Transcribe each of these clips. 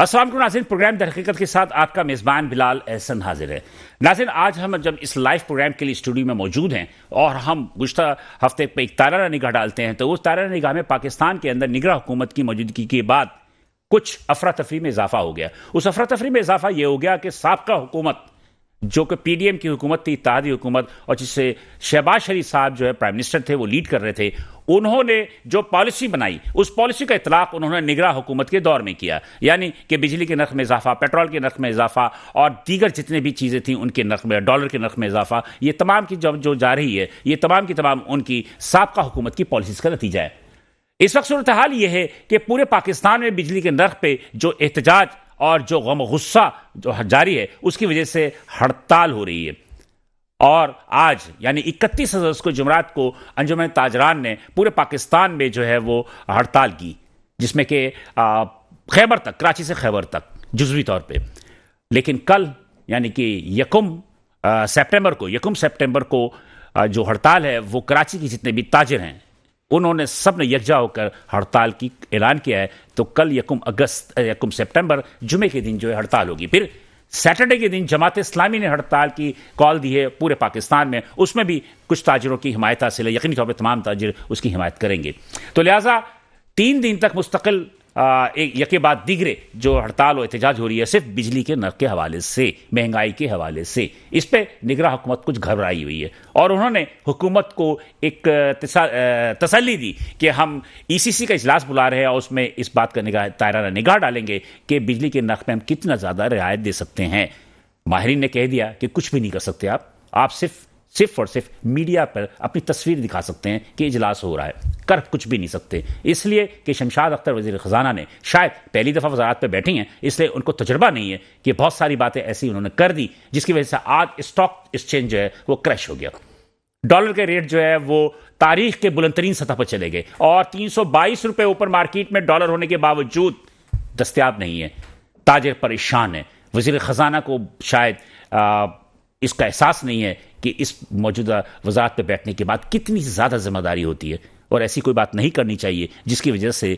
السلام علیکم ناظرین، پروگرام در حقیقت کے ساتھ آپ کا میزبان بلال احسن حاضر ہے۔ ناظرین، آج ہم جب اس لائیو پروگرام کے لیے اسٹوڈیو میں موجود ہیں اور ہم گزشتہ ہفتے پہ ایک تارانہ نگاہ ڈالتے ہیں، تو اس تارانہ نگاہ میں پاکستان کے اندر نگراں حکومت کی موجودگی کے بعد کچھ افراتفری میں اضافہ ہو گیا۔ اس افراتفری میں اضافہ یہ ہو گیا کہ سابقہ حکومت جو کہ پی ڈی ایم کی حکومت تھی، اتحادی حکومت، اور جس سے شہباز شریف صاحب جو ہے پرائم منسٹر تھے، وہ لیڈ کر رہے تھے، انہوں نے جو پالیسی بنائی اس پالیسی کا اطلاق انہوں نے نگراں حکومت کے دور میں کیا، یعنی کہ بجلی کے نرخ میں اضافہ، پیٹرول کے نرخ میں اضافہ اور دیگر جتنے بھی چیزیں تھیں ان کے نرخ میں، ڈالر کے نرخ میں اضافہ، یہ تمام کی جو جا رہی ہے، یہ تمام کی تمام ان کی سابقہ حکومت کی پالیسیز کا نتیجہ ہے۔ اس وقت صورتحال یہ ہے کہ پورے پاکستان میں بجلی کے نرخ پہ جو احتجاج اور جو غم و غصہ جو جاری ہے اس کی وجہ سے ہڑتال ہو رہی ہے، اور آج یعنی 31 اگست کو جمعرات کو انجمن تاجران نے پورے پاکستان میں جو ہے وہ ہڑتال کی، جس میں کہ خیبر تک، کراچی سے خیبر تک جزوی طور پہ، لیکن کل یعنی کہ یکم سپٹمبر کو جو ہڑتال ہے وہ کراچی کی جتنے بھی تاجر ہیں انہوں نے سب نے یکجا ہو کر ہڑتال کی اعلان کیا ہے۔ تو کل یکم سپٹمبر جمعے کے دن جو ہے ہڑتال ہوگی۔ پھر سیٹرڈے کے دن جماعت اسلامی نے ہڑتال کی کال دی ہے پورے پاکستان میں، اس میں بھی کچھ تاجروں کی حمایت حاصل ہے، یقینی طور پہ تمام تاجر اس کی حمایت کریں گے۔ تو لہٰذا 3 دن تک مستقل یکے بعد دیگرے جو ہڑتال و احتجاج ہو رہی ہے صرف بجلی کے نرخ کے حوالے سے، مہنگائی کے حوالے سے، اس پہ نگراں حکومت کچھ گھبرائی ہوئی ہے، اور انہوں نے حکومت کو ایک تسلی دی کہ ہم ای سی سی کا اجلاس بلا رہے ہیں اور اس میں اس بات کا تارانہ نگاہ ڈالیں گے کہ بجلی کے نرخ میں ہم کتنا زیادہ رعایت دے سکتے ہیں۔ ماہرین نے کہہ دیا کہ کچھ بھی نہیں کر سکتے آپ صرف اور صرف میڈیا پر اپنی تصویر دکھا سکتے ہیں کہ اجلاس ہو رہا ہے، کر کچھ بھی نہیں سکتے، اس لیے کہ شمشاد اختر وزیر خزانہ نے شاید پہلی دفعہ وزارت پہ بیٹھی ہیں، اس لیے ان کو تجربہ نہیں ہے کہ بہت ساری باتیں ایسی انہوں نے کر دی جس کی وجہ سے آج اسٹاک ایکسچینج جو ہے وہ کریش ہو گیا۔ ڈالر کے ریٹ جو ہے وہ تاریخ کے بلند ترین سطح پر چلے گئے اور 322 روپے اوپر مارکیٹ میں ڈالر ہونے کے باوجود دستیاب نہیں ہے۔ تاجر پریشان ہے، وزیر خزانہ کو شاید اس کا احساس نہیں ہے کہ اس موجودہ وزارت پہ بیٹھنے کے بعد کتنی زیادہ ذمہ داری ہوتی ہے، اور ایسی کوئی بات نہیں کرنی چاہیے جس کی وجہ سے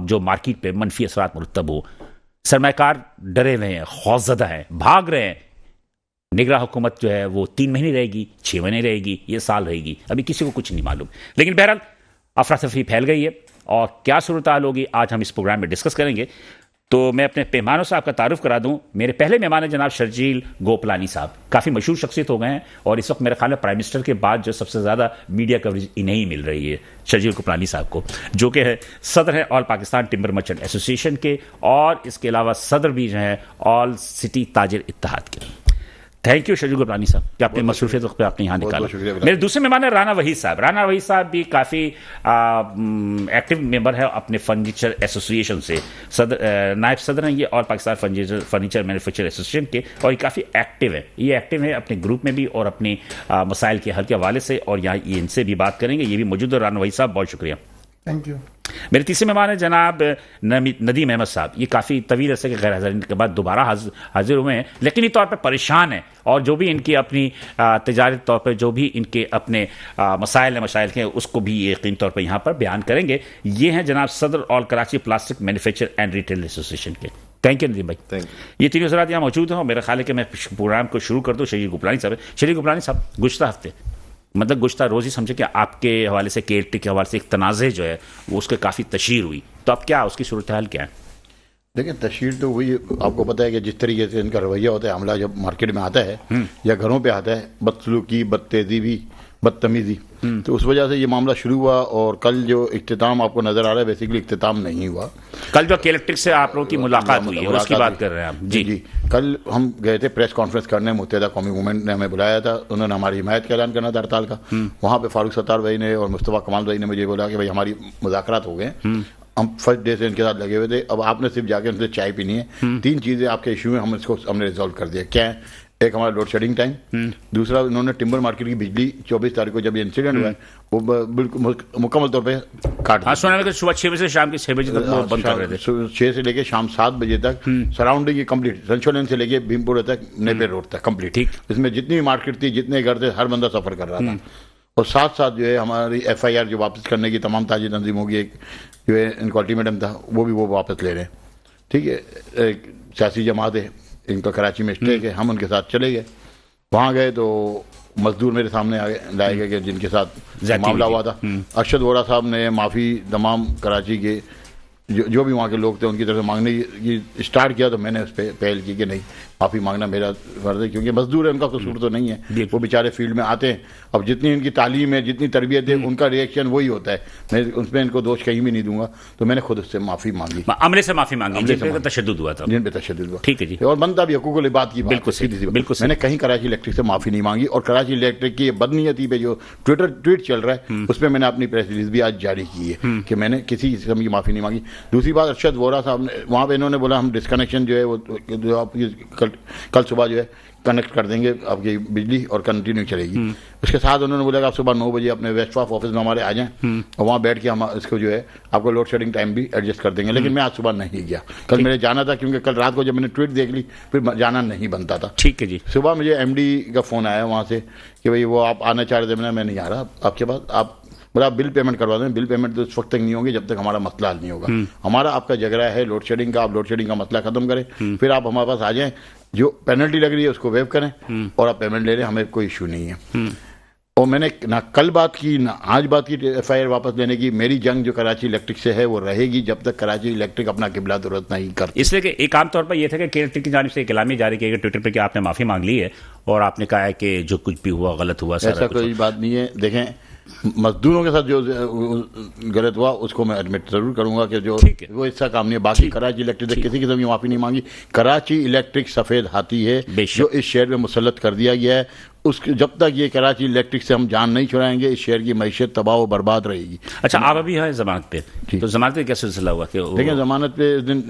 جو مارکیٹ پہ منفی اثرات مرتب ہو۔ سرمایہ کار ڈرے ہوئے ہیں، خوفزدہ ہیں، بھاگ رہے ہیں۔ نگراں حکومت جو ہے وہ 3 مہینے رہے گی، 6 مہینے رہے گی، یہ سال رہے گی، ابھی کسی کو کچھ نہیں معلوم، لیکن بہرحال افراتفری پھیل گئی ہے، اور کیا صورتحال ہوگی آج ہم اس پروگرام میں ڈسکس کریں گے۔ تو میں اپنے مہمانوں سے آپ کا تعارف کرا دوں۔ میرے پہلے مہمان ہیں جناب شرجیل گوپلانی صاحب، کافی مشہور شخصیت ہو گئے ہیں، اور اس وقت میرے خیال میں پرائم منسٹر کے بعد جو سب سے زیادہ میڈیا کوریج انہیں مل رہی ہے، شرجیل گوپلانی صاحب کو، جو کہ ہے صدر ہیں آل پاکستان ٹمبر مرچنٹ ایسوسی ایشن کے، اور اس کے علاوہ صدر بھی جو ہیں آل سٹی تاجر اتحاد کے۔ تھینک یو شرجیل گوپلانی صاحب کہ آپ نے مصروفیت وقت پہ آپ نے یہاں نکالا۔ میرے دوسرے مہمان ہیں رانا وحید صاحب بھی کافی ایکٹیو ممبر ہے اپنے فرنیچر ایسوسی ایشن سے، نائب صدر ہیں یہ اور پاکستان فرنیچر مینوفیکچر ایسوسی ایشن کے، اور یہ کافی ایکٹیو ہے اپنے گروپ میں بھی اور اپنے مسائل کے حل کے حوالے سے، اور یہاں یہ ان سے بھی بات کریں گے، یہ بھی موجود ہے۔ رانا وحید صاحب بہت شکریہ۔ Thank you. میرے تیسرے مہمان ہیں جناب ندیم احمد صاحب، یہ کافی طویل عرصے کے غیر حاضری کے بعد دوبارہ حاضر ہوئے ہیں، یقینی طور پہ پریشان ہیں، اور جو بھی ان کی اپنی تجارتی طور پہ جو بھی ان کے اپنے مسائل کے اس کو بھی یقینی طور پہ یہاں پر بیان کریں گے۔ یہ ہیں جناب صدر all Karachi plastic manufacture and retail association کے۔ تھینک یو ندیم بھائی۔ یہ تینوں حضرات یہاں موجود ہیں، اور میرا خیال ہے کہ میں پروگرام کو شروع کر دوں شرجیل گوپلانی صاحب گزشتہ ہفتے گزشتہ روز ہی سمجھے کہ آپ کے حوالے سے کیئر کے حوالے سے ایک تنازع جو ہے وہ اس کے کافی تشہیر ہوئی، تو اب کیا اس کی صورتحال کیا ہے؟ دیکھیں، تشہیر تو وہی آپ کو پتہ ہے کہ جس طریقے سے ان کا رویہ ہوتا ہے، حملہ جب مارکیٹ میں آتا ہے یا گھروں پہ آتا ہے، بدسلوکی، بدتمیزی، تو اس وجہ سے یہ معاملہ شروع ہوا، اور کل جو اختتام آپ کو نظر آ رہا ہے بیسیکلی اختتام نہیں ہوا۔ کل جو الیکٹرک سے آپ لوگوں کی ملاقات ہوئی ہے اس کی بات کر رہے ہیں آپ؟ جی، کل ہم گئے تھے پریس کانفرنس کرنے، متحدہ قومی موومنٹ نے ہمیں بلایا تھا، انہوں نے ہماری حمایت کا اعلان کرنا تھا ہڑتال کا۔ وہاں پہ فاروق ستار بھائی نے اور مصطفیٰ کمال بھائی نے مجھے بولا کہ بھائی ہماری مذاکرات ہو گئے، ہم فرسٹ ڈے سے ان کے ساتھ لگے ہوئے تھے، اب آپ نے صرف جا کے ان سے چائے پینی ہے، 3 چیزیں آپ کے ایشو ہیں، ہم نے ریزالو کر دیا۔ کیا ہے؟ ایک ہمارا لوڈ شیڈنگ ٹائم، دوسرا انہوں نے ٹمبر مارکیٹ کی بجلی 24 تاریخ کو جب یہ انسیڈنٹ ہوا ہے وہ بالکل مکمل طور پہ کاٹ دیا۔ صبح 6 بجے سے شام کے 6 بجے تک وہ بند کر رہے تھے، 6 سے لے کے شام 7 بجے تک سراؤنڈنگ کمپلیٹ، سنچو لین سے لے کے بھیم پورے تک نیپیر روڈ تک کمپلیٹ، اس میں جتنی مارکیٹ تھی، جتنے گھر تھے، ہر بندہ سفر کر رہا تھا۔ اور ساتھ ساتھ جو ہے ہماری ایف آئی آر جو واپس کرنے کی تمام تاجر تنظیموں کی ایک جو ہے ان کو الٹیمیٹم تھا، وہ بھی وہ واپس لے رہے ہیں۔ ٹھیک ہے، ایک سیاسی جماعت ہے، ان کا کراچی میں اسٹے ہے، ہم ان کے ساتھ چلے گئے. وہاں گئے تو مزدور میرے سامنے لائے گئے کہ جن کے ساتھ معاملہ ہوا تھا. ارشد ووہرا صاحب نے معافی تمام کراچی کے جو بھی وہاں کے لوگ تھے ان کی طرف سے مانگنے کی اسٹارٹ کیا. تو میں نے اس پہ پہل کی کہ نہیں، معافی مانگنا میرا فرض ہے، کیونکہ مزدور ہے، ان کا قصور تو نہیں ہے، وہ بیچارے فیلڈ میں آتے ہیں. اب جتنی ان کی تعلیم ہے، جتنی تربیت ہے، ان کا ریئیکشن وہی ہوتا ہے. میں اس میں ان کو دوش کہیں بھی نہیں دوں گا. تو میں نے خود اس سے معافی مانگی، عملے سے معافی مانگی جن پہ تشدد ہوا تھا، جن پہ تشدد ہوا. ٹھیک ہے جی. اور بنتا بھی حقوق العباد کی بات، بالکل سیدھی سی بات. بالکل. میں نے کہیں کراچی الیکٹرک سے معافی نہیں مانگی. اور کراچی الیکٹرک کی بدنیتی پہ جو ٹویٹ چل رہا ہے اس پہ میں نے اپنی پریس ریلیز بھی آج جاری کی ہے کہ میں نے کسی قسم کی معافی نہیں مانگی. دوسری بات، ارشد ووہرا صاحب نے وہاں پہ انہوں نے بولا ہم ڈسکنیکشن جو ہے وہ جو آپ کل صبح جو ہے کنیکٹ کر دیں گے آپ کی بجلی اور کنٹینیو چلے گی. اس کے ساتھ انہوں نے بولا کہ آپ صبح 9 بجے اپنے ویسٹ واف آفس میں ہمارے آ جائیں اور وہاں بیٹھ کے ہم اس کو جو ہے آپ کو لوڈ شیڈنگ ٹائم بھی ایڈجسٹ کر دیں گے. لیکن میں آج صبح نہیں گیا، کل میرے جانا تھا، کیونکہ کل رات کو جب میں نے ٹویٹ دیکھ لی پھر جانا نہیں بنتا تھا. ٹھیک ہے جی. صبح مجھے ایم ڈی کا فون آیا وہاں سے کہ بھائی وہ آپ آنا چاہ رہے تھے. میں نہیں آ رہا آپ کے پاس، آپ بولا بل پیمنٹ کروا دیں. بل پیمنٹ تو اس وقت تک نہیں ہوگی جب تک ہمارا مسئلہ حل نہیں ہوگا. ہمارا آپ کا جھگڑا ہے لوڈ شیڈنگ کا، آپ لوڈ شیڈنگ کا مسئلہ ختم کریں، پھر آپ ہمارے پاس آ جائیں، جو پینلٹی لگ رہی ہے اس کو ویو کریں اور آپ پیمنٹ لے لیں، ہمیں کوئی ایشو نہیں ہے. اور میں نے نہ کل بات کی نہ آج بات کی ایف آئی آر واپس لینے کی. میری جنگ جو کراچی الیکٹرک سے ہے وہ رہے گی جب تک کراچی الیکٹرک اپنا قبلہ درست نہیں کرتی. اس لیے کہ ایک عام طور پر یہ تھا کہ الیکٹرک کی جانب سے ایک اعلامیہ جاری کیا گیا ٹویٹر پہ کہ آپ نے معافی مانگ لی ہے اور آپ نے کہا ہے کہ جو کچھ بھی ہوا غلط ہوا. ایسا کوئی بات نہیں ہے. دیکھیں، مزدوروں کے ساتھ جو غلط ہوا اس کو میں ایڈمٹ ضرور کروں گا کہ جو وہ حصہ کام نہیں ہے. باقی کراچی الیکٹرک سے کسی قسم کی معافی نہیں مانگی. کراچی الیکٹرک سفید ہاتھی ہے جو اس شہر میں مسلط کر دیا گیا ہے. جب تک یہ کراچی الیکٹرک سے ہم جان نہیں چھڑائیں گے اس شہر کی معیشت تباہ و برباد رہے گی. اچھا، آپ ابھی ہیں ضمانت پہ، تو ضمانت پہ کیا سلسلہ ہوا؟ کہ دیکھیں، ضمانت پہ اس دن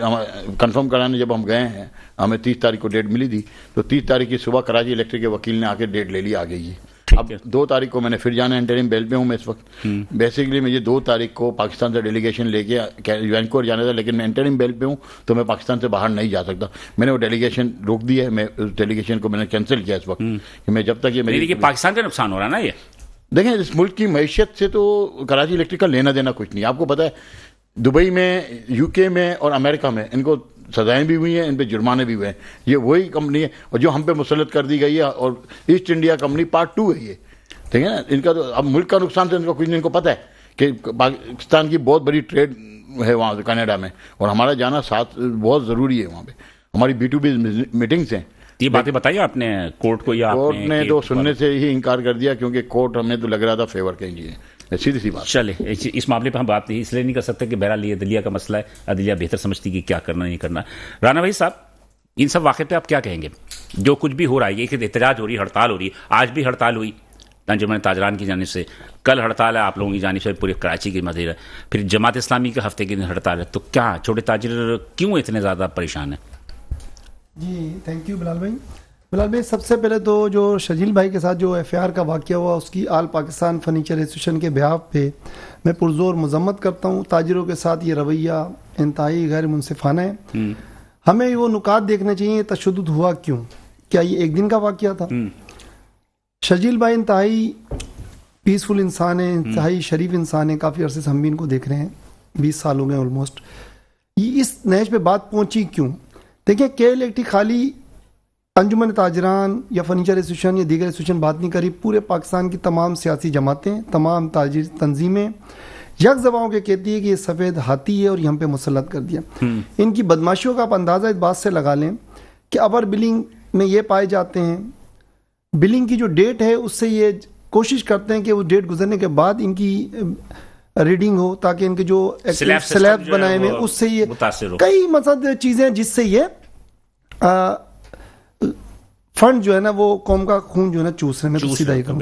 کنفرم کرانے جب ہم گئے ہیں، ہمیں 30 تاریخ کو ڈیٹ ملی تھی، تو 30 تاریخ کی صبح کراچی الیکٹرک کے وکیل نے آ کے ڈیٹ لے لی آ گئی. اب 2 تاریخ کو میں نے پھر جانا ہے، انٹرم بیل پہ ہوں میں اس وقت. بیسیکلی مجھے 2 تاریخ کو پاکستان سے ڈیلیگیشن لے کے وینکوور جانا تھا، لیکن میں انٹرم بیل پہ ہوں تو میں پاکستان سے باہر نہیں جا سکتا. میں نے وہ ڈیلیگیشن روک دی ہے. میں اس ڈیلیگیشن کو میں نے کینسل کیا اس وقت کہ میں جب تک یہ میری پاکستان کا نقصان ہو رہا ہے نا. یہ دیکھیں، اس ملک کی معیشت سے تو کراچی الیکٹرک کا لینا دینا کچھ نہیں. آپ کو پتہ ہے دبئی میں، یو کے میں اور امریکہ میں ان کو سزائیں بھی ہوئی ہیں، ان پہ جرمانے بھی ہوئے ہیں. یہ وہی کمپنی ہے اور جو ہم پہ مسلط کر دی گئی ہے. اور ایسٹ انڈیا کمپنی پارٹ 2 ہے یہ. ٹھیک ہے نا. ان کا تو اب ملک کا نقصان تو ان کا کچھ نہیں. ان کو پتہ ہے کہ پاکستان کی بہت بڑی ٹریڈ ہے وہاں سے کینیڈا میں، اور ہمارا جانا ساتھ بہت ضروری ہے. وہاں پہ ہماری B2B میٹنگس ہیں. یہ باتیں بتائی آپ نے کورٹ کو یا کورٹ نے تو سننے سے ہی انکار کر دیا، کیونکہ کورٹ ہمیں تو لگ رہا تھا فیور کہیں جی. سیدھی سی بات. چلے اس معاملے پہ ہم بات نہیں اس لیے نہیں کر سکتے کہ بہرحال یہ عدلیہ کا مسئلہ ہے، عدلیہ بہتر سمجھتی کہ کیا کرنا نہیں کرنا. رانا بھائی صاحب، ان سب واقعے پہ آپ کیا کہیں گے؟ جو کچھ بھی ہو رہا ہے، یہ کہ احتجاج ہو رہی ہے، ہڑتال ہو رہی ہے، آج بھی ہڑتال ہوئی انجمن تاجران کی جانب سے، کل ہڑتال ہے آپ لوگوں کی جانب سے پورے کراچی کی مزید ہے، پھر جماعت اسلامی کے ہفتے کے دن ہڑتال ہے. تو کیا چھوٹے تاجر کیوں اتنے زیادہ پریشان ہیں؟ جی تھینک یو بلال بھائی. بلال بھائی، سب سے پہلے تو جو شجیل بھائی کے ساتھ جو ایف آئی آر کا واقعہ ہوا اس کی آل پاکستان فرنیچر ایسوسیشن کے بہاف پہ میں پرزور مذمت کرتا ہوں. تاجروں کے ساتھ یہ رویہ انتہائی غیر منصفانہ ہے. ہمیں وہ نکات دیکھنے چاہیے تشدد ہوا کیوں. کیا یہ ایک دن کا واقعہ تھا؟ شجیل بھائی انتہائی پیسفل انسان ہے، انتہائی شریف انسان ہے. کافی عرصے سے ہم بھی ان کو دیکھ رہے ہیں، 20 سال ہو گئے آلموسٹ. یہ اس نہج پہ بات پہنچی کیوں؟ دیکھیں، کے الیکٹرک خالی انجمن تاجران یا فرنیچر ایسوسیشن یا دیگر ایسوسیشن بات نہیں کری، پورے پاکستان کی تمام سیاسی جماعتیں، تمام تاجر تنظیمیں یک زبانوں کے کہتی ہے کہ یہ سفید ہاتھی ہے اور یہ ہم پہ مسلط کر دیا. ان کی بدماشیوں کا آپ اندازہ اس بات سے لگا لیں کہ ابر بلنگ میں یہ پائے جاتے ہیں، بلنگ کی جو ڈیٹ ہے اس سے یہ کوشش کرتے ہیں کہ وہ ڈیٹ گزرنے کے بعد ان کی ریڈنگ ہو تاکہ ان کے جو سلیب بنائے ہوئے اس سے یہ کئی مقصد چیزیں جس سے یہ فنڈ جو ہے نا وہ قوم کا خون جو ہے نا چوس رہے ہیں. میں تو سیدھا ہی کہوں.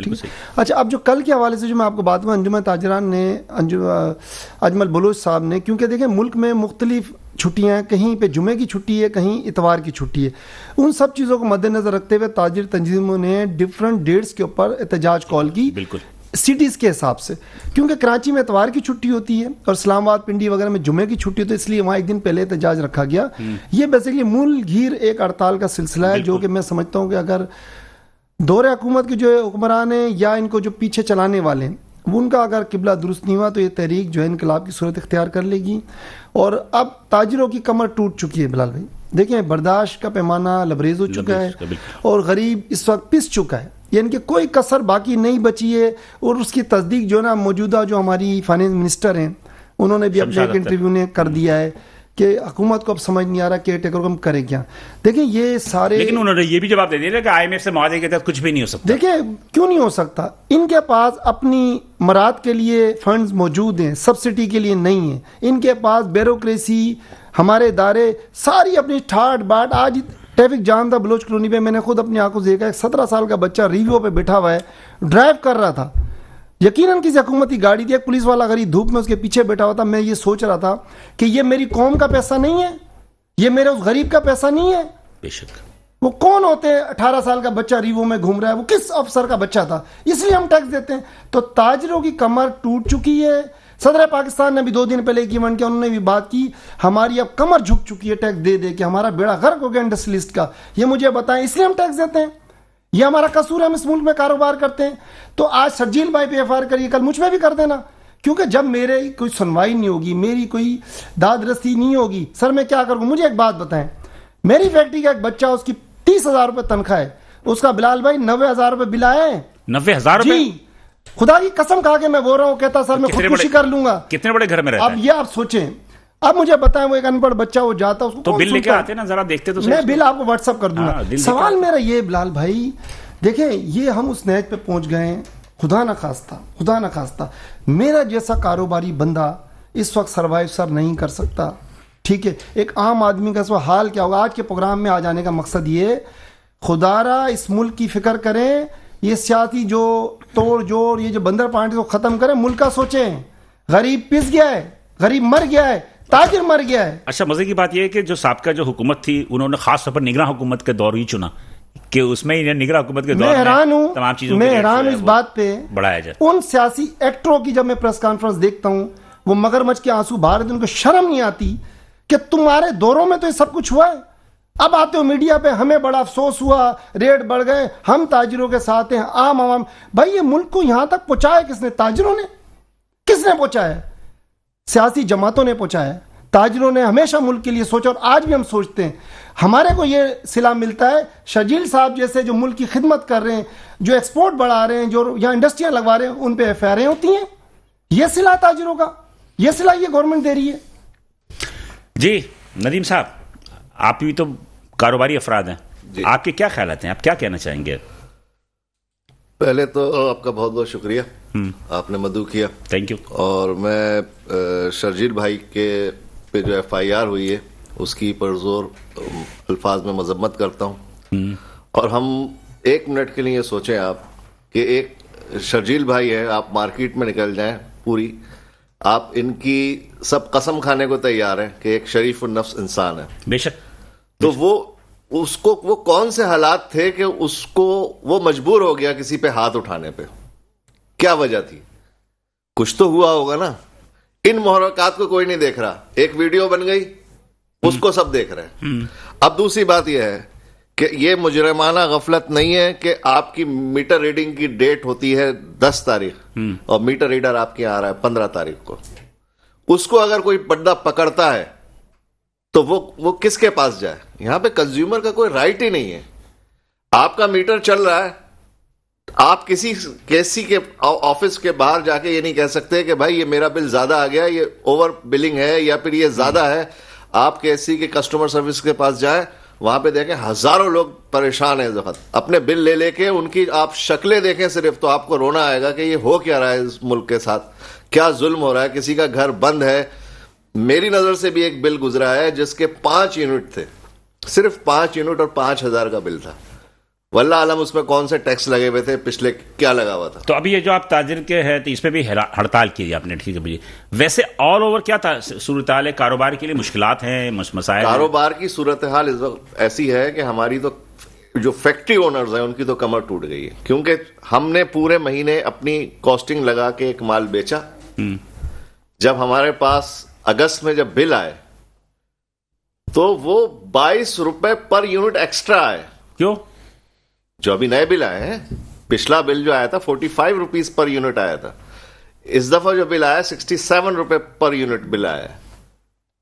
اچھا، اب جو کل کے حوالے سے جو میں آپ کو بات میں انجمن تاجران نے اجمل بلوچ صاحب نے، کیونکہ دیکھیں ملک میں مختلف چھٹیاں ہیں، کہیں پہ جمعے کی چھٹی ہے، کہیں اتوار کی چھٹی ہے. ان سب چیزوں کو مد نظر رکھتے ہوئے تاجر تنظیموں نے ڈفرنٹ ڈیٹس کے اوپر احتجاج کال کی، بالکل سٹیز کے حساب سے. کیونکہ کراچی میں اتوار کی چھٹی ہوتی ہے اور اسلام آباد، پنڈی وغیرہ میں جمعے کی چھٹی ہوتی ہے، اس لیے وہاں ایک دن پہلے احتجاج رکھا گیا. یہ بیسیکلی مول گھیر ایک ہڑتال کا سلسلہ ہے جو کہ میں سمجھتا ہوں کہ اگر دور حکومت کے جو حکمران ہیں یا ان کو جو پیچھے چلانے والے ہیں ان کا اگر قبلہ درست نہیں ہوا تو یہ تحریک جو ہے انقلاب کی صورت اختیار کر لے گی. اور اب تاجروں کی کمر ٹوٹ چکی ہے بلال بھائی. دیکھیں برداشت کا پیمانہ لبریز ہو چکا ہے اور غریب اس وقت پس چکا ہے, یعنی کہ کوئی کسر باقی نہیں بچی ہے. اور اس کی تصدیق جو نا موجودہ جو ہماری فائنینس منسٹر ہیں انہوں نے بھی اپنے ایک انٹرویو نے کر دیا ہے کہ حکومت کو اب سمجھ نہیں آ رہا کہ ٹیکر کو ہم کریں کیا. دیکھیں یہ سارے, لیکن انہوں نے یہ بھی جواب دے دیا کہ IMF سے معاہدے کے تحت کچھ بھی نہیں ہو سکتا. دیکھیں کیوں نہیں ہو سکتا, ان کے پاس اپنی مراد کے لیے فنڈز موجود ہیں, سبسڈی کے لیے نہیں ہیں. ان کے پاس بیوروکریسی, ہمارے ادارے ساری اپنی ٹھاٹ باٹ. آج ٹریفک جام تھا بلوچ کالونی پہ, میں نے خود اپنی آنکھوں سے دیکھا, 17 سال کا بچہ ریویو پہ بیٹھا ہوا ہے, ڈرائیو کر رہا تھا, یقیناً کسی حکومتی گاڑی تھی, ایک پولیس والا غریب دھوپ میں اس کے پیچھے بیٹھا ہوا تھا. میں یہ سوچ رہا تھا کہ یہ میری قوم کا پیسہ نہیں ہے, یہ میرے اس غریب کا پیسہ نہیں ہے. بے شک وہ کون ہوتے ہیں 18 سال کا بچہ ریوو میں گھوم رہا ہے, وہ کس افسر کا بچہ تھا, اس لیے ہم ٹیکس دیتے ہیں. تو تاجروں کی کمر ٹوٹ چکی ہے. صدر پاکستان نے بھی 2 دن پہلے ایک ایونٹ کیا, انہوں نے بھی بات کی, ہماری اب کمر جھک چکی ہے ٹیکس دے دے کے, ہمارا بیڑا غرق ہو گیا انڈسٹریلسٹ کا. یہ مجھے بتائیں, اس لیے ہم ٹیکس دیتے ہیں, یہ ہمارا قصور ہے, ہم اس ملک میں کاروبار کرتے ہیں. تو آج شرجیل بھائی پہ FIR کریے, کل مجھ پہ بھی کر دینا, کیونکہ جب میرے کوئی سنوائی نہیں ہوگی, میری کوئی داد رسی نہیں ہوگی, سر میں کیا کروں. مجھے ایک بات بتائیں, میری فیکٹری کا ایک بچہ, اس کی 30,000 روپے تنخواہ ہے, اس کا بلال بھائی 90,000 روپے بل آئے ہیں. 90,000 روپے؟ جی خدا کی قسم کھا کے میں بول رہا ہوں, کہتا سر میں خودکشی کر لوں گا. کتنے بڑے گھر میں رہتا ہے؟ اب یہ آپ سوچیں, اب مجھے بتائیں, وہ ایک ان پڑھ بچہ, وہ جاتا, اس کو تو بل لے کے آتے نا, ذرا دیکھتے تو میں بل آپ کو واٹس ایپ کر دوں گا. سوال میرا یہ بلال بھائی, دیکھیں یہ ہم اس نیج پہ پہنچ گئے ہیں, خدا نہ خواستہ میرا جیسا کاروباری بندہ اس وقت سروائیو سر نہیں کر سکتا. ٹھیک ہے, ایک عام آدمی کا اس وقت حال کیا ہوگا. آج کے پروگرام میں آ جانے کا مقصد یہ, خدا را اس ملک کی فکر کریں, یہ سیاسی جو توڑ جوڑ, یہ جو بندر پارٹی کو ختم کریں, ملک کا سوچیں. غریب پس گیا ہے, غریب مر گیا ہے, تاجر مر گیا ہے. اچھا مزے کی بات یہ ہے کہ جو سابقہ جو حکومت تھی, انہوں نے خاص طور پر نگراں حکومت کے دور ہی چنا کہ اس میں نگراں حکومت کے دور میں تمام چیزوں میں حیران ہوں اس بات پہ بڑھایا جائے. ان سیاسی ایکٹروں کی جب میں پریس کانفرنس دیکھتا ہوں, وہ مگرمچھ کے آنسو بہا رہے تھے, ان کو شرم نہیں آتی کہ تمہارے دوروں میں تو یہ سب کچھ ہوا ہے. اب آتے ہو میڈیا پہ, ہمیں بڑا افسوس ہوا, ریٹ بڑھ گئے, ہم تاجروں کے ساتھ ہیں, عام عوام. بھائی یہ ملک کو یہاں تک پہنچایا کس نے؟ تاجروں نے. کس نے پہنچایا؟ سیاسی جماعتوں نے پہنچایا. تاجروں نے ہمیشہ ملک کے لیے سوچا, اور آج بھی ہم سوچتے ہیں. ہمارے کو یہ صلہ ملتا ہے, شرجیل صاحب جیسے جو ملک کی خدمت کر رہے ہیں, جو ایکسپورٹ بڑھا رہے ہیں, جو یہاں انڈسٹریاں لگوا رہے ہیں, ان پہ FIR ہوتی ہیں. یہ صلہ تاجروں کا, یہ صلہ یہ گورنمنٹ دے رہی ہے. جی ندیم صاحب, آپ بھی تو کاروباری افراد ہیں, آپ کے کیا خیالات ہیں, آپ کیا کہنا چاہیں گے؟ پہلے تو آپ کا بہت بہت شکریہ, آپ نے مدعو کیا, تھینک یو. اور میں شرجیل بھائی کے پہ جو FIR ہوئی ہے اس کی پرزور الفاظ میں مذمت کرتا ہوں. اور ہم 1 منٹ کے لیے سوچیں آپ کہ ایک شرجیل بھائی ہے, آپ مارکیٹ میں نکل جائیں پوری, آپ ان کی سب قسم کھانے کو تیار ہیں کہ ایک شریف النفس انسان ہے. بے شک. تو وہ کون سے حالات تھے کہ اس کو وہ مجبور ہو گیا کسی پہ ہاتھ اٹھانے پہ؟ کیا وجہ تھی؟ کچھ تو ہوا ہوگا نا. ان محرکات کو کوئی نہیں دیکھ رہا, ایک ویڈیو بن گئی, اس کو سب دیکھ رہے ہیں. اب دوسری بات یہ ہے کہ یہ مجرمانہ غفلت نہیں ہے کہ آپ کی میٹر ریڈنگ کی ڈیٹ ہوتی ہے 10 تاریخ اور میٹر ریڈر آپ کے یہاں آ رہا ہے 15 تاریخ کو. اس کو اگر کوئی بندہ پکڑتا ہے تو وہ کس کے پاس جائے؟ یہاں پہ کنزیومر کا کوئی رائٹ ہی نہیں ہے. آپ کا میٹر چل رہا ہے, آپ کسی کے آفس کے باہر جا کے یہ نہیں کہہ سکتے کہ بھائی یہ میرا بل زیادہ آ گیا, یہ اوور بلنگ ہے یا پھر یہ زیادہ ہے. آپ KSC کے کسٹمر سروس کے پاس جائیں, وہاں پہ دیکھیں ہزاروں لوگ پریشان ہیں اپنے بل لے کے, ان کی آپ شکلیں دیکھیں صرف تو آپ کو رونا آئے گا کہ یہ ہو کیا رہا ہے اس ملک کے ساتھ, کیا ظلم ہو رہا ہے. کسی کا گھر بند ہے. میری نظر سے بھی ایک بل گزرا ہے جس کے 5 یونٹ تھے, صرف 5 یونٹ اور 5,000 کا بل تھا. واللہ عالم اس میں کون سے ٹیکس لگے ہوئے تھے, پچھلے کیا لگا ہوا تھا. تو ابھی یہ جو آپ تاجر کے ہیں تو اس پہ بھی ہڑتال کی آپ نے, ٹھیک ہے. ویسے آل اوور کیا صورتحال ہے کاروبار کے لیے؟ مشکلات ہیں, مسائل؟ کاروبار کی صورتحال اس وقت ایسی ہے کہ ہماری تو جو فیکٹری اونرز ہیں ان کی تو کمر ٹوٹ گئی ہے, کیونکہ ہم نے پورے مہینے اپنی کاسٹنگ لگا کے ایک مال بیچا. جب ہمارے پاس اگست میں جب بل آئے تو وہ 22 روپے پر یونٹ ایکسٹرا آئے. کیوں؟ جو ابھی نئے بل آئے ہیں, پچھلا بل جو آیا تھا 45 روپیز پر یونٹ آیا تھا, اس دفعہ جو بل آیا 67 روپے پر یونٹ بل آیا ہے.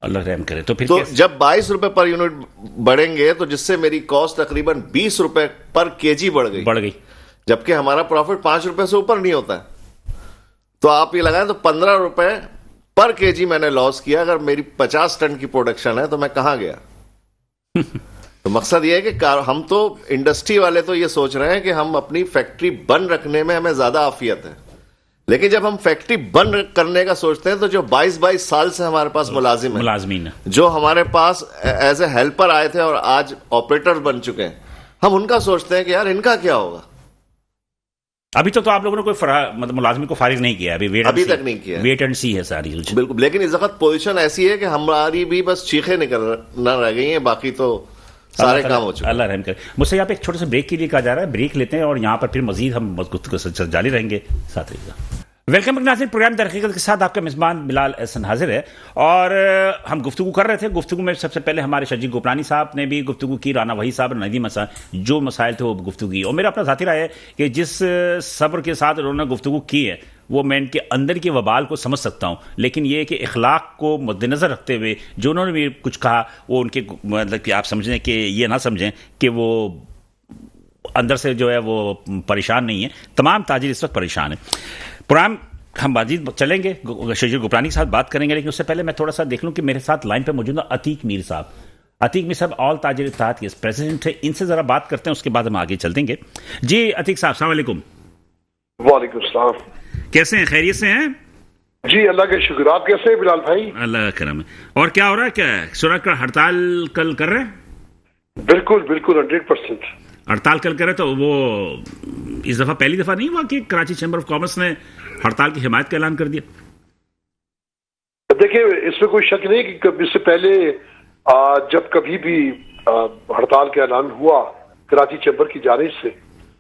اللہ رحم کرے. تو پھر تو جب 22 روپے پر یونٹ بڑھیں گے تو جس سے میری کاسٹ تقریباً 20 روپے پر کے جی بڑھ گئی, جبکہ ہمارا پروفٹ 5 روپے سے اوپر نہیں ہوتا ہے. تو آپ یہ لگائیں تو 15 روپے پر کے جی میں نے لاس کیا. اگر میری 50 ٹن کی پروڈکشن ہے تو میں کہاں گیا؟ تو مقصد یہ ہے کہ ہم تو انڈسٹری والے تو یہ سوچ رہے ہیں کہ ہم اپنی فیکٹری بند رکھنے میں ہمیں زیادہ عافیت ہے, لیکن جب ہم فیکٹری بند کرنے کا سوچتے ہیں تو جو 22 سال سے ہمارے پاس ملازمین جو ہمارے پاس ایز اے ہیلپر آئے تھے اور آج آپریٹر بن چکے ہیں, ہم ان کا سوچتے ہیں کہ یار ان کا کیا ہوگا. ابھی تو آپ لوگوں نے کوئی مطلب ملازمین کو فارغ نہیں کیا, ابھی تک نہیں کیا, ویٹ اینڈ سی ہے ساری. بالکل, لیکن اس وقت پوزیشن ایسی ہے کہ ہماری بھی بس چیخیں نہ رہ گئی ہیں, باقی تو سارے کام ہو چکے. اللہ رحم کرے. مجھ سے یہاں پہ ایک چھوٹے سے بریک کے لیے کہا جا رہا ہے, بریک لیتے ہیں اور یہاں پر پھر مزید ہم گفتگو جاری رہیں گے. ساتھ رہیے. ویلکم ناظرین, پروگرام در حقیقت کے ساتھ آپ کا میزبان بلال احسن حاضر ہے, اور ہم گفتگو کر رہے تھے. گفتگو میں سب سے پہلے ہمارے شجی گوپرانی صاحب نے بھی گفتگو کی, رانا وحید صاحب نے ندیم جو مسائل تھے وہ گفتگو کی, اور میرا اپنا ذاتی رائے ہے کہ جس صبر کے ساتھ انہوں نے گفتگو کی ہے وہ میں ان کے اندر کے وبال کو سمجھ سکتا ہوں, لیکن یہ کہ اخلاق کو مد نظر رکھتے ہوئے جو انہوں نے بھی کچھ کہا وہ ان کے مطلب کہ آپ سمجھیں کہ یہ نہ سمجھیں کہ وہ اندر سے جو ہے وہ پریشان نہیں ہے. تمام تاجر اس وقت پریشان ہیں. پروگرام ہم مزید چلیں گے, شجی گوپرانی کے ساتھ بات کریں گے, لیکن اس سے پہلے میں تھوڑا سا دیکھ لوں کہ میرے ساتھ لائن پہ موجود ہے عتیق میر صاحب. عتیق میر صاحب آل تاجر اتحاد کے پریزیڈنٹ ہے, ان سے ذرا بات کرتے ہیں, اس کے بعد ہم آگے چل دیں گے. جی عتیق صاحب السلام علیکم. وعلیکم السلام. کیسے ہیں, خیریت سے ہیں؟ جی اللہ کا شکر. آپ کیسے ہیں بلال بھائی؟ اللہ کا کرم ہے. اور کیا ہو رہا ہے, کیا سنا کا ہڑتال کل کر رہے ہیں؟ بالکل 100% ہڑتال کل کر رہے. تو وہ اس دفعہ پہلی دفعہ نہیں ہوا کہ کراچی چیمبر آف کامرس نے ہڑتال کی حمایت کا اعلان کر دیا؟ دیکھیں اس میں کوئی شک نہیں کہ اس سے پہلے جب کبھی بھی ہڑتال کا اعلان ہوا کراچی چیمبر کی جانب سے,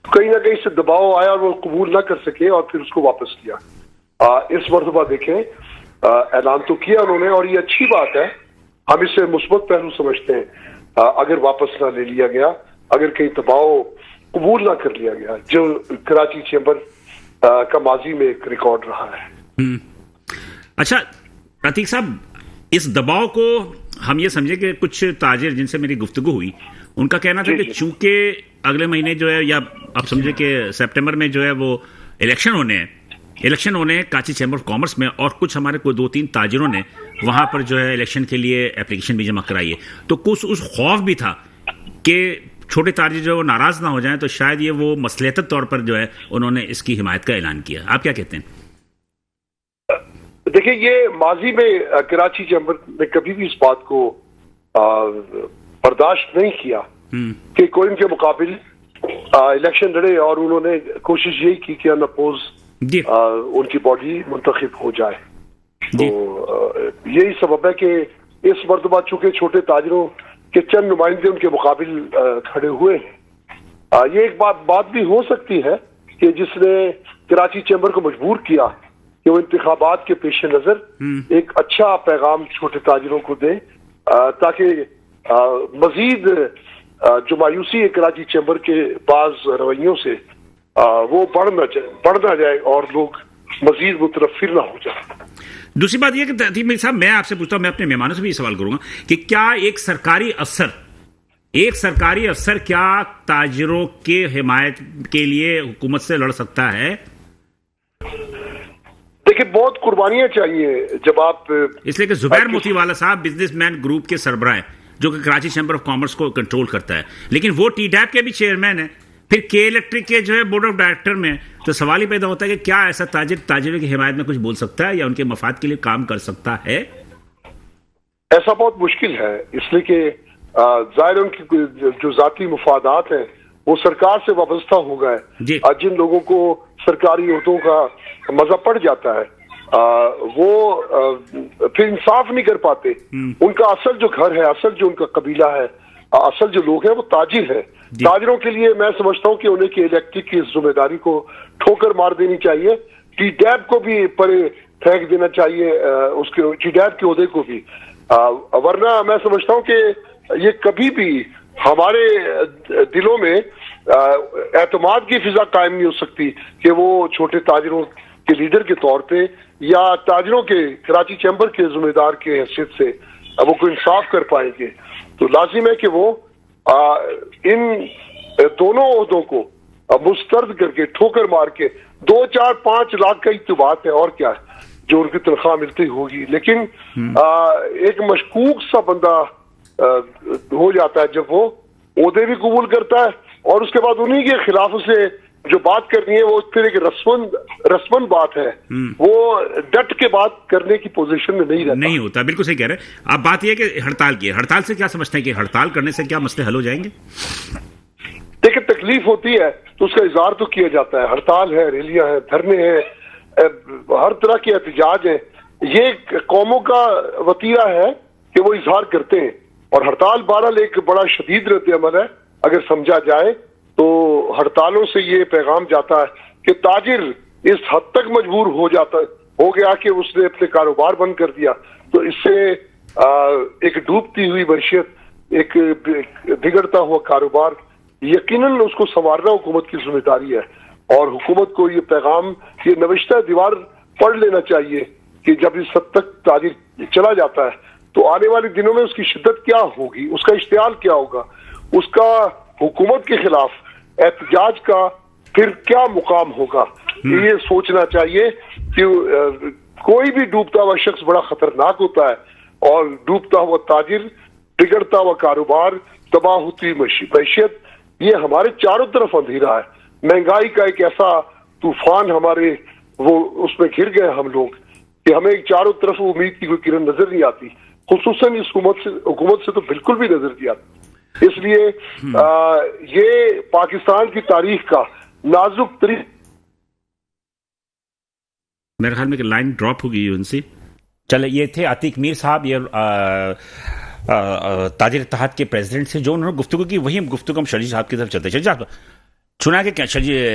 کہیں نہ کہیں سے دباؤ آیا اور وہ قبول نہ کر سکے اور پھر اس کو واپس کیا. اس مرتبہ دیکھیں اعلان تو کیا انہوں نے, اور یہ اچھی بات ہے, ہم اس سے مثبت پہلو سمجھتے ہیں. اگر واپس نہ لے لیا گیا, اگر کہیں دباؤ قبول نہ کر لیا گیا, جو کراچی چیمبر کا ماضی میں ایک ریکارڈ رہا ہے. اچھا عتیق صاحب, اس دباؤ کو ہم یہ سمجھے کہ کچھ تاجر جن سے میری گفتگو ہوئی ان کا کہنا تھا کہ چونکہ اگلے مہینے جو ہے, یا آپ سمجھے کہ سپٹمبر میں جو ہے وہ الیکشن ہونے ہیں کراچی چیمبر آف کامرس میں, اور کچھ ہمارے کوئی 2-3 تاجروں نے وہاں پر جو ہے الیکشن کے لیے اپلیکیشن بھی جمع کرائی ہے, تو کچھ اس خوف بھی تھا کہ چھوٹے تاجر جو ناراض نہ ہو جائیں, تو شاید یہ وہ مصلحتی طور پر جو ہے انہوں نے اس کی حمایت کا اعلان کیا. آپ کیا کہتے ہیں؟ دیکھیں یہ ماضی میں کراچی چیمبر نے کبھی بھی اس بات کو برداشت نہیں کیا کہ کوئی ان کے مقابل الیکشن لڑے, اور انہوں نے کوشش یہی کی کہ انپوز ان کی باڈی منتخب ہو جائے. تو یہی سبب ہے کہ اس مرتبہ چونکہ چھوٹے تاجروں کے چند نمائندے ان کے مقابل کھڑے ہوئے ہیں. یہ ایک بات بھی ہو سکتی ہے کہ جس نے کراچی چیمبر کو مجبور کیا کہ وہ انتخابات کے پیش نظر ایک اچھا پیغام چھوٹے تاجروں کو دے, تاکہ مزید جو مایوسی ہے کراچی چیمبر کے بعض رویوں سے وہ بڑھ نہ جائے اور لوگ مزید متنفر نہ ہو جائے. دوسری بات یہ کہ عتیق صاحب میں آپ سے پوچھتا ہوں, میں اپنے مہمانوں سے بھی یہ سوال کروں گا کہ کیا ایک سرکاری افسر کیا تاجروں کے حمایت کے لیے حکومت سے لڑ سکتا ہے؟ دیکھیں بہت قربانیاں چاہیے جب آپ, اس لیے کہ زبیر موتی والا صاحب بزنس مین گروپ کے سربراہ جو کہ کراچی چیمبر آف کامرس کو کنٹرول کرتا ہے, لیکن وہ ٹی ڈیپ کے بھی چیئرمین ہے, پھر کے الیکٹرک کے جو ہے بورڈ آف ڈائریکٹر میں. تو سوال ہی پیدا ہوتا ہے کہ کیا ایسا تاجروں کی حمایت میں کچھ بول سکتا ہے یا ان کے مفاد کے لیے کام کر سکتا ہے؟ ایسا بہت مشکل ہے, اس لیے کہ ظاہر ان کی جو ذاتی مفادات ہیں وہ سرکار سے وابستہ ہو گئے. جن لوگوں کو سرکاری عہدوں کا مزہ پڑ جاتا ہے وہ پھر انصاف نہیں کر پاتے. ان کا اصل جو گھر ہے, اصل جو ان کا قبیلہ ہے, اصل جو لوگ ہیں وہ تاجر ہیں. تاجروں کے لیے میں سمجھتا ہوں کہ انہیں کی الیکٹرک کی ذمہ داری کو ٹھوکر مار دینی چاہیے, ٹی ڈیپ کو بھی پرے پھینک دینا چاہیے, اس کے ٹی ڈیپ کے عہدے کو بھی. ورنہ میں سمجھتا ہوں کہ یہ کبھی بھی ہمارے دلوں میں اعتماد کی فضا قائم نہیں ہو سکتی کہ وہ چھوٹے تاجروں کے لیڈر کے طور پہ یا تاجروں کے کراچی چیمبر کے ذمہ دار کے حیثیت سے وہ کوئی انصاف کر پائیں گے، تو لازم ہے کہ وہ ان دونوں عہدوں کو مسترد کر کے ٹھوکر مار کے 2 4 5 لاکھ کا ہی تو بات ہے اور کیا ہے جو ان کی تنخواہ ملتی ہوگی، لیکن ایک مشکوک سا بندہ ہو جاتا ہے جب وہ عہدے بھی قبول کرتا ہے اور اس کے بعد انہی کے خلاف اسے جو بات کرنی ہے وہ اس طرح کی رسمن بات ہے، وہ ڈٹ کے بات کرنے کی پوزیشن میں نہیں ہوتا. بالکل صحیح کہہ رہے ہیں آپ. بات یہ ہے کہ ہڑتال کی ہے، ہڑتال سے کیا سمجھتے ہیں کہ ہڑتال کرنے سے کیا مسئلے حل ہو جائیں گے؟ دیکھیں تکلیف ہوتی ہے تو اس کا اظہار تو کیا جاتا ہے، ہڑتال ہے، ریلیاں ہیں، دھرنے ہیں، ہر طرح کے احتجاج ہیں، یہ قوموں کا وتیرہ ہے کہ وہ اظہار کرتے ہیں، اور ہڑتال بہرحال ایک بڑا شدید رد عمل ہے اگر سمجھا جائے تو. ہڑتالوں سے یہ پیغام جاتا ہے کہ تاجر اس حد تک مجبور ہو گیا کہ اس نے اپنے کاروبار بند کر دیا، تو اس سے ایک ڈوبتی ہوئی معیشت، ایک بگڑتا ہوا کاروبار یقیناً اس کو سنوارنا حکومت کی ذمہ داری ہے، اور حکومت کو یہ پیغام، یہ نوشتہ دیوار پڑھ لینا چاہیے کہ جب اس حد تک تاجر چلا جاتا ہے تو آنے والے دنوں میں اس کی شدت کیا ہوگی، اس کا اشتعال کیا ہوگا، اس کا حکومت کے خلاف احتجاج کا پھر کیا مقام ہوگا. یہ سوچنا چاہیے کہ کوئی بھی ڈوبتا ہوا شخص بڑا خطرناک ہوتا ہے، اور ڈوبتا ہوا تاجر، بگڑتا ہوا کاروبار، تباہ ہوتی معیشت، یہ ہمارے چاروں طرف اندھیرا ہے. مہنگائی کا ایک ایسا طوفان ہمارے وہ اس میں گر گئے ہم لوگ کہ ہمیں چاروں طرف امید کی کوئی کرن نظر نہیں آتی، خصوصاً اس حکومت سے تو بالکل بھی نظر نہیں آتی. اس لیے یہ پاکستان کی تاریخ کا نازک ترین. میرے خیال میں کہ لائن ڈراپ ہو گئی ان سے. چلے یہ تھے عتیق میر صاحب، یہ تاجر اتحاد کے پریزیڈنٹ سے جو انہوں نے گفتگو کی، وہی گفتگو ہم شرجیل صاحب کی طرف چلتے. شرجیل صاحب چنا کہ کیا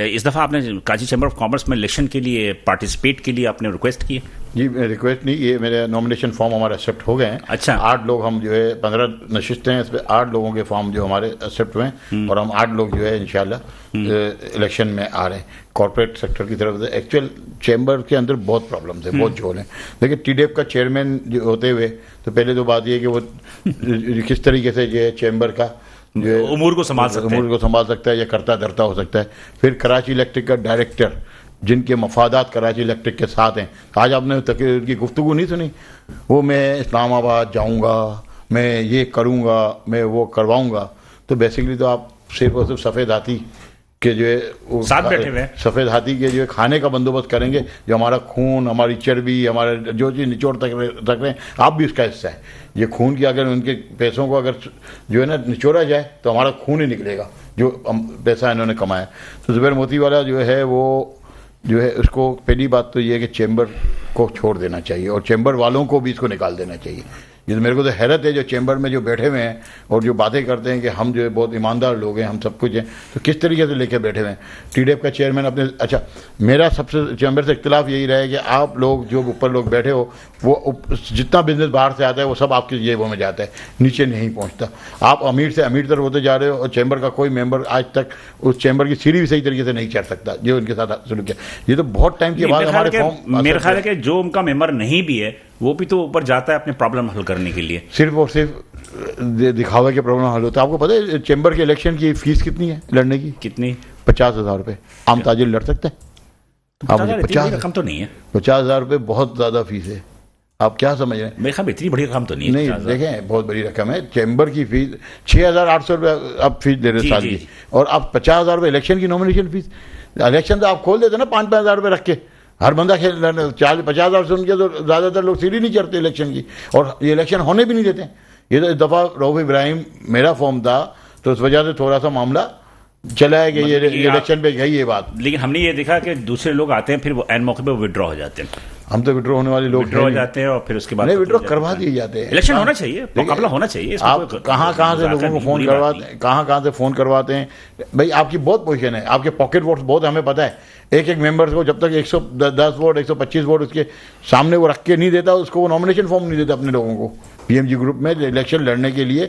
اس دفعہ آپ نے کراچی چیمبر آف کامرس میں الیکشن کے لیے پارٹیسپیٹ کے لیے آپ نے ریکویسٹ کی؟ جی ریکویسٹ نہیں، یہ میرے نامنیشن فارم ہمارے ایکسیپٹ ہو گئے ہیں. اچھا. 8 لوگ ہم جو ہے 15 نشستیں ہیں، اس پہ 8 لوگوں کے فارم جو ہمارے ایکسیپٹ ہوئے ہیں، اور ہم 8 لوگ جو ہے انشاءاللہ الیکشن میں آ رہے ہیں کارپوریٹ سیکٹر کی طرف سے. ایکچوئل چیمبر کے اندر بہت پرابلمس ہیں، بہت جھول ہیں. دیکھیں ٹی ڈی ایف کا چیئرمین جو ہوتے ہوئے تو پہلے تو بات یہ ہے کہ وہ کس طریقے سے جو ہے چیمبر کا امور کو سنبھال سکتا ہے یا کرتا دھرتا ہو سکتا ہے. پھر کراچی الیکٹرک کا ڈائریکٹر جن کے مفادات کراچی الیکٹرک کے ساتھ ہیں. آج آپ نے تقریر کی گفتگو نہیں سنی، وہ میں اسلام آباد جاؤں گا، میں یہ کروں گا، میں وہ کرواؤں گا. تو بیسیکلی تو آپ صرف اور صرف سفید ہاتھی کے جو ہے ساتھ بیٹھے ہوئے، سفید ہاتھی کے جو ہے کھانے کا بندوبست کریں گے، جو ہمارا خون، ہماری چربی، ہمارا جو چیز نچوڑ تک رکھ رہے ہیں، آپ بھی اس کا حصہ ہے. یہ خون کی اگر ان کے پیسوں کو اگر جو ہے نا نچوڑا جائے تو ہمارا خون ہی نکلے گا جو پیسہ انہوں نے کمایا. تو زبیر موتی والا جو ہے وہ جو ہے اس کو پہلی بات تو یہ ہے کہ چیمبر کو چھوڑ دینا چاہیے اور چیمبر والوں کو بھی اس کو نکال دینا چاہیے. یہ تو میرے کو تو حیرت ہے جو چیمبر میں جو بیٹھے ہوئے ہیں اور جو باتیں کرتے ہیں کہ ہم جو ہے بہت ایماندار لوگ ہیں، ہم سب کچھ ہیں، تو کس طریقے سے لے کے بیٹھے ہوئے ہیں. ٹی ڈی ایف کا چیئرمین اپنے اچھا میرا سب سے چیمبر سے اختلاف یہی رہا ہے کہ آپ لوگ جو اوپر لوگ بیٹھے ہو وہ جتنا بزنس باہر سے آتا ہے وہ سب آپ کی جیبوں میں جاتا ہے، نیچے نہیں پہنچتا. آپ امیر سے امیر طرف ہوتے جا رہے ہو اور چیمبر کا کوئی ممبر آج تک اس چیمبر کی سیڑھی بھی صحیح طریقے سے نہیں چڑھ سکتا جو ان کے ساتھ شروع کیا. یہ تو بہت ٹائم کے بعد ہمارے فارم. میرا خیال ہے کہ جو ان کا ممبر نہیں بھی ہے وہ بھی تو اوپر جاتا ہے اپنے پرابلم حل کرنے کے لیے، صرف اور صرف دکھاوے کے پرابلم حل ہوتا ہے. آپ کو پتہ ہے چیمبر کے الیکشن کی فیس کتنی ہے لڑنے کی؟ کتنی؟ 50,000 روپے. عام تاجر لڑ سکتا ہے؟ 50,000 رقم تو نہیں ہے. 50,000 روپے بہت زیادہ فیس ہے. آپ کیا سمجھ رہے ہیں؟ میرے خیال اتنی بڑی رقم تو نہیں ہے. نہیں دیکھیں بہت بڑی رقم ہے. چیمبر کی فیس 6,800 روپے آپ فیس دے رہے سال کی، اور آپ 50,000 روپے الیکشن کی نامنیشن فیس. الیکشن تو آپ کھول دیتے نا 5,000 روپے رکھ کے، ہر بندہ 50,000 سے ان کے تو زیادہ تر لوگ سیڑھی نہیں چڑھتے الیکشن کی، اور یہ الیکشن ہونے بھی نہیں دیتے. یہ تو اس دفعہ رؤف ابراہیم میرا فارم تھا تو اس وجہ سے تھوڑا سا معاملہ چلا ہے کہ یہ الیکشن پہ گئی یہ بات. لیکن ہم نے یہ دیکھا کہ دوسرے لوگ آتے ہیں پھر وہ عین موقع پہ وڈرا ہو جاتے ہیں. ہم تو وڈرا ہونے والے لوگ وڈرا ہو جاتے ہیں اور پھر اس کے بعد نہیں وڈرا کروا دیے جاتے ہیں. الیکشن ہونا چاہیے، مقابلہ ہونا چاہیے. آپ کہاں سے لوگوں کو فون کرواتے ہیں، کہاں سے فون کرواتے ہیں. بھائی آپ کی بہت پوزیشن ہے، آپ کے پاکٹ ووٹس بہت ہمیں پتہ ہے. ایک ممبر کو جب تک 110 ووٹ 125 ووٹ اس کے سامنے وہ رکھ کے نہیں دیتا، اس کو وہ نامنیشن فارم نہیں دیتا اپنے لوگوں کو. پی ایم جی گروپ میں الیکشن لڑنے کے لیے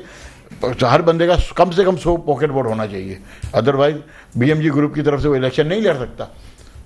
ہر بندے کا کم سے کم 100 پاکٹ ووٹ ہونا چاہیے، otherwise B M G group کی طرف سے وہ الیکشن نہیں لڑ سکتا.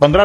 15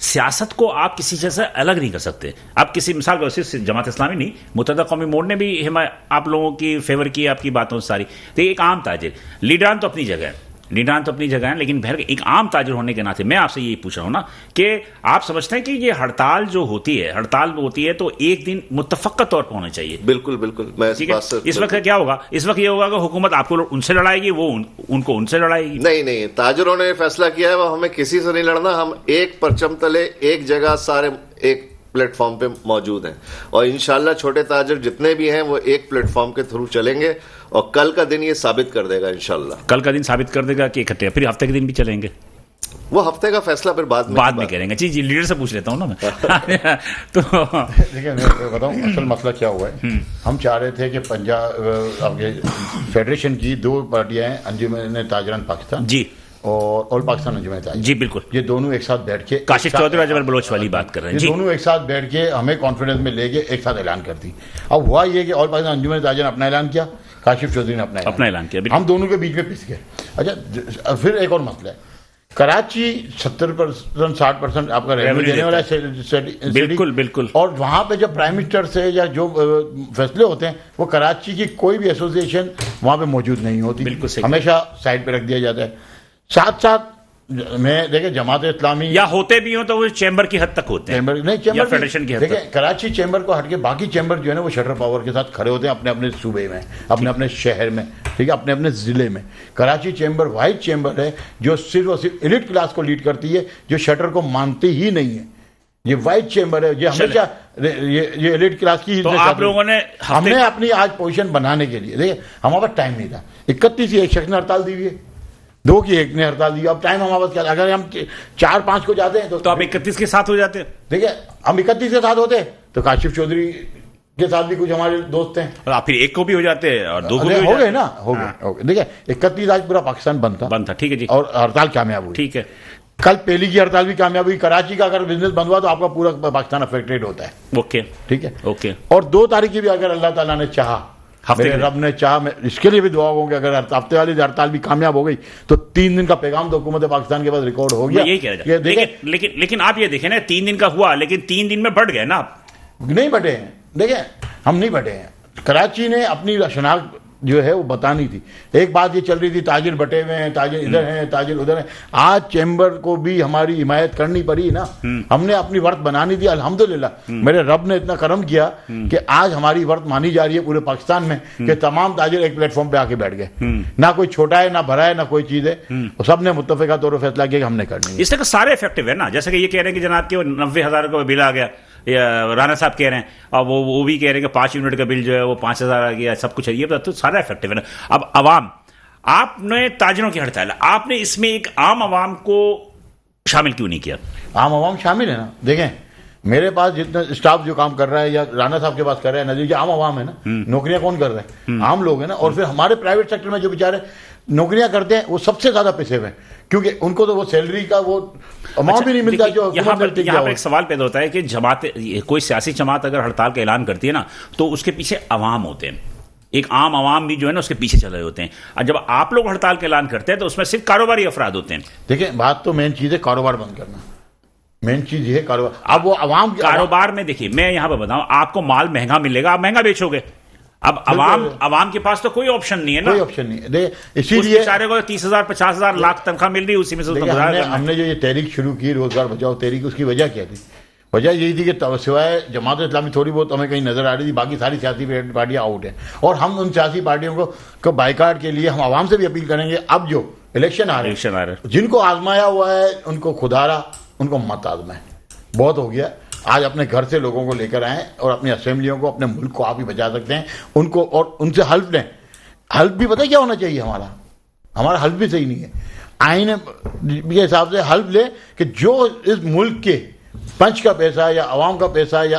سیاست کو آپ کسی چیز سے الگ نہیں کر سکتے. آپ کسی مثال کو صرف جماعت اسلامی نہیں, متحدہ قومی موڈ نے بھی آپ لوگوں کی فیور کی آپ کی باتوں ساری. تو ایک عام تاجر, لیڈران تو اپنی جگہ ہے, لیکن ایک عام تاجر ہونے کے ناطے میں آپ سے یہی پوچھ رہا ہوں نا کہ آپ سمجھتے ہیں کہ یہ ہڑتال جو ہوتی ہے تو ایک دن متفقہ طور پر ہونا چاہیے؟ بالکل بالکل. میں اس وقت کیا ہوگا؟ اس وقت یہ ہوگا کہ حکومت آپ کو ان سے لڑائے گی, وہ ان کو ان سے لڑائے گی. نہیں, تاجروں نے فیصلہ کیا ہے, وہ ہمیں کسی سے نہیں لڑنا, ہم ایک پرچم تلے ایک جگہ سارے ایک پلیٹ فارم پہ موجود ہیں, اور انشاءاللہ چھوٹے تاجر جتنے بھی ہیں وہ ایک پلیٹ فارم کے تھرو چلیں گے, اور کل کا دن یہ ثابت کر دے گا انشاءاللہ. کل کا دن ثابت کر دے گا کہ اکٹھے, پھر ہفتے کے دن بھی چلیں گے؟ وہ ہفتے کا فیصلہ پھر بعد میں کریں گے. جی لیڈر سے پوچھ لیتا ہوں نا میں. تو دیکھیں میں بتاؤں اصل مسئلہ کیا ہوا ہے. ہم چاہ رہے تھے کہ پنجاب فیڈریشن کی 2 پارٹیاں ہیں, انجمن تاجران پاکستان جی اور آل پاکستان انجمن تاجران. جی بالکل, یہ دونوں ایک ساتھ بیٹھ کے, کاشف چودھری راجہ بلوچ والی بات کر رہے ہیں, یہ دونوں ایک ساتھ بیٹھ کے ہمیں کانفیڈنس میں لے کے ایک ساتھ اعلان کرتی. اب ہوا یہ کہ آل پاکستان انجمن تاجران اپنا اعلان کیا, کاشف چودھری نے اپنا اعلان کیا, ہم دونوں کے بیچ میں پس گئے. اچھا پھر ایک اور مسئلہ ہے, کراچی 70% 60% آپ کا ریونیو دینے والا ہے. بالکل. اور وہاں پہ جب پرائم منسٹر سے یا جو فیصلے ہوتے ہیں وہ کراچی کی کوئی بھی ایسوسیشن وہاں پہ موجود نہیں ہوتی, ہمیشہ سائڈ پہ رکھ دیا جاتا ہے. ساتھ میں دیکھیں جماعت اسلامی یا ہوتے بھی ہوں تو وہ چیمبر کی حد تک ہوتے ہیں, یا فیڈریشن کی حد تک. دیکھیں کراچی چیمبر کو ہٹ کے باقی چیمبر جو ہے نا وہ شٹر پاور کے ساتھ کھڑے ہوتے ہیں اپنے اپنے صوبے میں, اپنے شہر میں, ٹھیک ہے, اپنے ضلع میں. کراچی چیمبر واحد چیمبر ہے جو صرف اور صرف ایلیٹ کلاس کو لیڈ کرتی ہے, جو شٹر کو مانتی ہی نہیں ہے. یہ وائٹ چیمبر ہے, یہ ہمیشہ یہ ایلیٹ کلاس کی. تو آپ لوگوں نے ہم نے اپنی آج پوزیشن بنانے کے لیے, دیکھیں ہمارے پاس ٹائم نہیں تھا. 31 ایک شخص نے ہڑتال دی ہوئی ہے, 2 کی ایک نے ہڑتال دی. اب ٹائم ہمارے پاس کیا, اگر ہم 4-5 کو جاتے ہیں تو آپ 31 کے ساتھ ہو جاتے ہیں. دیکھیں ہم 31 کے ساتھ ہوتے تو کاشف چودھری کے ساتھ بھی کچھ ہمارے دوست ہیں, اور آپ پھر 1 کو بھی ہو جاتے ہیں اور 2 کو بھی ہو گئے نا, ہو گئے. دیکھیں 31 آج پورا پاکستان بند تھا, ٹھیک ہے جی, اور ہڑتال کامیاب ہوئی. ٹھیک ہے, کل پہلی کی ہڑتال بھی کامیاب ہوئی. کراچی کا اگر بزنس بند ہوا تو آپ کا پورا پاکستان افیکٹڈ ہوتا ہے. اوکے ٹھیک ہے, اوکے. اور 2 تاریخ کی بھی اگر اللہ تعالیٰ نے چاہا, میرے رب نے چاہا, میں اس کے لیے بھی دعا ہوں کہ اگر ہفتے والی ہڑتال بھی کامیاب ہو گئی تو 3 دن کا پیغام تو حکومت پاکستان کے پاس ریکارڈ ہو گیا. یہی کہہ رہا ہے. لیکن آپ یہ دیکھیں نا, 3 دن کا ہوا لیکن 3 دن میں بڑھ گئے نا. آپ نہیں بٹے ہیں, دیکھیں ہم نہیں بٹے ہیں. کراچی نے اپنی شناخت جو ہے وہ بتانی تھی. ایک بات یہ چل رہی تھی تاجر بٹے ہوئے ہیں, تاجر ادھر ہیں, تاجر ادھر ہیں. آج چیمبر کو بھی ہماری حمایت کرنی پڑی نا, ہم نے اپنی ورت بنانی تھی. الحمدللہ میرے رب نے اتنا کرم کیا کہ آج ہماری ورت مانی جا رہی ہے پورے پاکستان میں کہ تمام تاجر ایک پلیٹ فارم پہ آ کے بیٹھ گئے. نہ کوئی چھوٹا ہے, نہ بڑا ہے, نہ کوئی چیز ہے, سب نے متفقہ طور پر فیصلہ کیا کہ ہم نے کرنی ہے. اس طرح سارے افیکٹو ہے نا, جیسے کہ یہ کہہ رہے ہیں کہ جناب کے 90,000 کا بل آ گیا, رانا صاحب کہہ رہے ہیں, اور وہ بھی کہہ رہے ہیں کہ 5 یونٹ کا بل جو ہے وہ 5,000 آ گیا, سب کچھ ہے. یہ تو سارا افیکٹو ہے نا. اب عوام, آپ نے تاجروں کی ہڑتال, آپ نے اس میں ایک عام عوام کو شامل کیوں نہیں کیا؟ عام عوام شامل ہے نا. دیکھیں میرے پاس جتنا اسٹاف جو کام کر رہا ہے یا رانا صاحب کے پاس کر رہا ہے, نظیر عام عوام ہے نا. نوکریاں کون کر رہے ہیں؟ عام لوگ ہیں نا. اور پھر ہمارے پرائیویٹ سیکٹر میں جو بیچارے نوکریاں کرتے ہیں وہ سب سے زیادہ پیسے ہوئے ہیں, کیونکہ ان کو تو وہ سیلری کا وہ اماؤنٹ بھی نہیں ملتا. جو یہاں پر ایک سوال پیدا ہوتا ہے کہ جماعت, کوئی سیاسی جماعت اگر ہڑتال کا اعلان کرتی ہے نا تو اس کے پیچھے عوام ہوتے ہیں, ایک عام عوام بھی جو ہے نا اس کے پیچھے چلے ہوتے ہیں. اور جب آپ لوگ ہڑتال کا اعلان کرتے ہیں تو اس میں صرف کاروباری افراد ہوتے ہیں. دیکھیں بات تو مین چیز ہے کاروبار بند کرنا, مین چیز یہ ہے کاروبار. اب وہ عوام کاروبار میں دیکھیے, میں یہاں پہ بتاؤں, آپ کو مال مہنگا ملے گا, آپ مہنگا بیچو گے. اب عوام کے پاس تو کوئی آپشن نہیں ہے نا, کوئی آپشن نہیں. اسی لیے بیچارے کو 30,000 50,000 لاکھ تنخواہ مل رہی ہے, اسی میں سے ہم نے جو یہ تحریک شروع کی روزگار بچاؤ تحریک, اس کی وجہ کیا تھی؟ وجہ یہی تھی کہ سوائے جماعت اسلامی تھوڑی بہت ہمیں کہیں نظر آ رہی تھی, باقی ساری سیاسی پارٹیاں آؤٹ ہیں. اور ہم ان سیاسی پارٹیوں کو بائیکاٹ کے لیے ہم عوام سے بھی اپیل کریں گے. اب جو الیکشن آ رہے ہیں, جن کو آزمایا ہوا ہے ان کو خدارا, ان کو مت آزمائیں, بہت ہو گیا. آج اپنے گھر سے لوگوں کو لے کر آئیں اور اپنی اسمبلیوں کو, اپنے ملک کو آپ ہی بچا سکتے ہیں. ان کو اور ان سے حلف لیں. حلف بھی پتہ کیا ہونا چاہیے ہمارا حلف بھی صحیح نہیں ہے. آئین کے حساب سے حلف لے کہ جو اس ملک کے پنچ کا پیسہ یا عوام کا پیسہ یا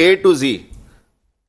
A to Z